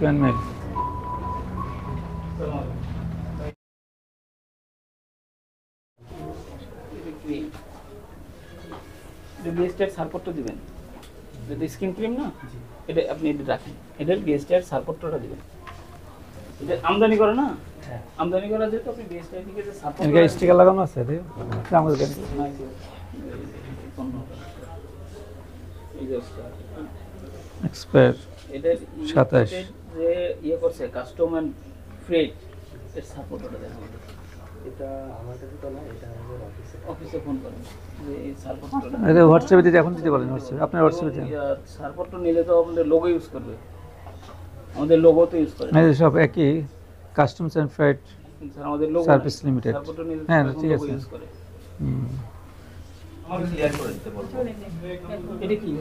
Square meal. BSTR সাপোর্টটা দিবেন, যদি স্কিন ক্রিম না এটা আপনি এটা রাখেন, এটার বিএসটিআর সাপোর্টটা দিবেন। এটা আমদানি করে না, আমদানি করা যেহেতু আপনি বিএসটিআর থেকে যে সাপোর্ট এর স্টিকার লাগানো আছে আমাদের কাছে। এই যে এক্সপায়ার এটা 27 যে ইয়ে করছে কাস্টম এন্ড ফ্রেট এর সাপোর্টটা দেন আমাদের। এটা আমার কাছে তো না, এটা আমাদের অফিসে ফোন করেন যে এই সাপোর্টটা এটা হোয়াটসঅ্যাপে দিতে, এখন দিতে বলেন হোয়াটসঅ্যাপে, আপনার হোয়াটসঅ্যাপে দেন। সাপোর্টটা নিলে তো আমাদের লোগো ইউজ করবে, আমাদের লোগো তো ইউজ করে এই সব একই কাস্টমস এন্ড ফ্রেট স্যার, আমাদের লোগো সার্ভিস লিমিটেড। সাপোর্টটা নিলে হ্যাঁ তখন ঠিক লোগো আছে। ইউজ করে। আমাকে ক্লিয়ার করে দিতে বলবো। এটা কি?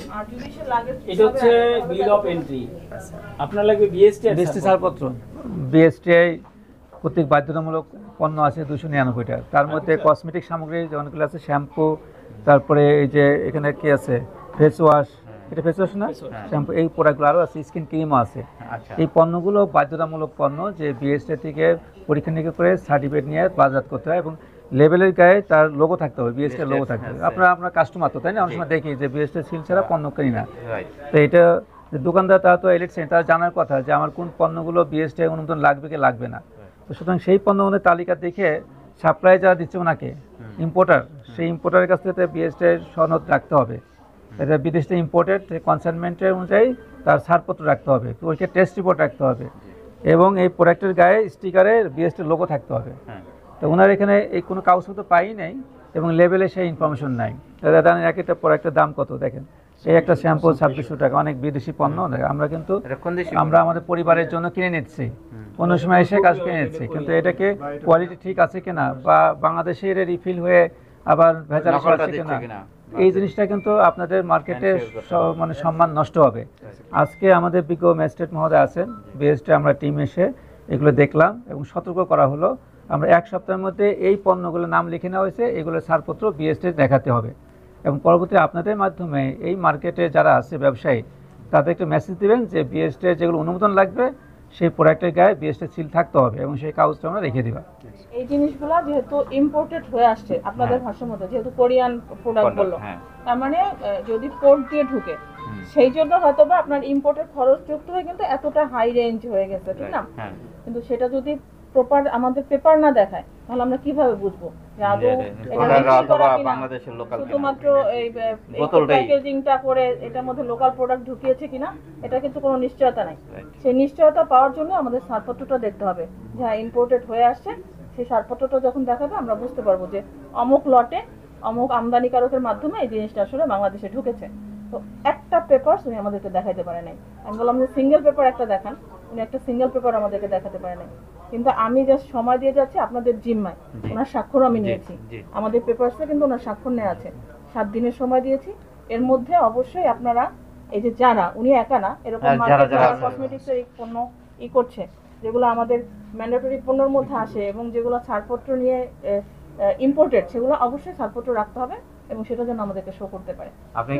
এটা হচ্ছে বিল অফ এন্ট্রি। আপনার লাগবে বিএসটিআর বিএসটি ছাড়পত্র। বিএসটিআই কর্তৃক বাধ্যতামূলক পণ্য আছে 299টা, তার মধ্যে কসমেটিক সামগ্রী অনেকগুলো আছে, শ্যাম্পু, তারপরে এই যে এখানে কি আছে ফেস ওয়াশ, এটা ফেস ওয়াশ না, শ্যাম্পু, এই প্রোডাক্টগুলো আরও আছে, স্কিন ক্রিমও আছে। এই পণ্যগুলো বাধ্যতামূলক পণ্য, যে বিএসটিআই থেকে পরীক্ষা নিরীক্ষা করে সার্টিফিকেট নিয়ে বাজার করতে হয় এবং লেবেলের গায়ে তার লোগো থাকতে হবে, বিএসটিআই লোগো থাকতে হবে। আপনার কাস্টমার তো তাই না, অনেক সময় দেখি যে বিএসটিআই সিল ছাড়া পণ্য কিনি না। তো এটা যে দোকানদার তারা তো ইলেকট্রিক, তারা জানার কথা যে আমার কোন পণ্যগুলো বিএসটিআই অনুমোদন লাগবে কি লাগবে না। তো সুতরাং সেই পণ্যগুলোর তালিকা দেখে সাপ্লাই যারা দিচ্ছে ওনাকে, ইম্পোর্টার, সেই ইম্পোর্টারের কাছ থেকে বিএসটিআই সনদ রাখতে হবে। এটা বিদেশ থেকে ইম্পোর্টেড কনসাইনমেন্টের অনুযায়ী তার ছাড়পত্র রাখতে হবে, ওইটা টেস্ট রিপোর্ট রাখতে হবে এবং এই প্রোডাক্টের গায়ে স্টিকারে বিএসটিআই লোগো থাকতে হবে। তো ওনার এখানে এই কোনো কাগজপত্র পাই নাই এবং লেবেলে সেই ইনফরমেশন নাই। জানেন এক একটা প্রোডাক্টের দাম কত, দেখেন এই একটা শ্যাম্পু 2600 টাকা, অনেক বিদেশি পণ্য। আমরা কিন্তু আমরা আমাদের পরিবারের জন্য কিনে নিচ্ছি, কোনো সময় এসে কাজ কিনে নিচ্ছি, কিন্তু এটাকে কোয়ালিটি ঠিক আছে কিনা বা বাংলাদেশে এর রিফিল হয়ে আবার ভেজাল আছে কিনা, এই জিনিসটা কিন্তু আপনাদের মার্কেটে মানে সম্মান নষ্ট হবে। আজকে আমাদের বিজ্ঞ ম্যাজিস্ট্রেট মহোদয় আছেন, বিএসটিআই আমরা টিম এসে এগুলো দেখলাম এবং সতর্ক করা হলো, আমরা এক সপ্তাহের মধ্যে এই পণ্যগুলোর নাম লিখে নেওয়া হয়েছে, এগুলোর ছাড়পত্র বিএসটিআই দেখাতে হবে এবং পরবর্তী আপনাদের মাধ্যমে এই মার্কেটে যারা আছে ব্যবসায়ী তাদের একটা মেসেজ দেবেন যে বিএসটিআই যেগুলো অনুমোদন লাগবে সেই প্রোডাক্টের গায়ে বিএসটিআই সিল থাকতে হবে এবং সেই কাগজটা আমরা রেখে দেবা। এই জিনিসগুলো যেহেতু ইম্পোর্টেড হয়ে আসছে আপনাদের ভাষার মধ্যে, যেহেতু কোরিয়ান প্রোডাক্ট বললো, তার মানে যদি পোর্ট দিয়ে ঢুকে সেই জন্য হয়তো বা আপনার ইম্পোর্টের খরচ যুক্ত হয়ে কিন্তু এতটা হাই রেঞ্জ হয়ে গেছে, ঠিক না? কিন্তু সেটা যদি প্রপার আমাদের পেপার না দেখায় তাহলে আমরা কিভাবে বুঝবো যে আদৌ শুধুমাত্র এই প্যাকেজিংটা করে এটার মধ্যে লোকাল প্রোডাক্ট ঢুকিয়েছে কিনা, এটা কিন্তু কোনো নিশ্চয়তা নাই। সেই নিশ্চয়তা পাওয়ার জন্য আমাদের ছাড়পত্রটা দেখতে হবে, যে হ্যাঁ ইম্পোর্টেড হয়ে আসছে। সেই ছাড়পত্রটা যখন দেখাবে আমরা বুঝতে পারবো যে অমুক লটে অমুক আমদানিকারকের মাধ্যমে এই জিনিসটা আসলে বাংলাদেশে ঢুকেছে। তো একটা পেপার উনি আমাদেরকে দেখাইতে পারে নাই। আমি বললাম যে সিঙ্গেল পেপার একটা দেখান, উনি একটা সিঙ্গেল পেপার আমাদেরকে দেখাতে পারে নাই। কিন্তু আমি জাস্ট সময় দিয়ে যাচ্ছি আপনাদের জিম্মায়, ওনার স্বাক্ষর আমি নিয়েছি, আমাদের পেপারসে কিন্তু ওনার স্বাক্ষর নেওয়া আছে। 7 দিনের সময় দিয়েছি, এর মধ্যে অবশ্যই আপনারা এই যে যারা, উনি একা না, এরকম কসমেটিক্সের পণ্য করছে যেগুলো আমাদের ম্যান্ডেটরি পণ্যের মধ্যে আসে এবং যেগুলো ছাড়পত্র নিয়ে ইম্পোর্টেড, সেগুলো অবশ্যই ছাড়পত্র রাখতে হবে এবং সেটা যেন আমাদেরকে শো করতে পারে। আপনি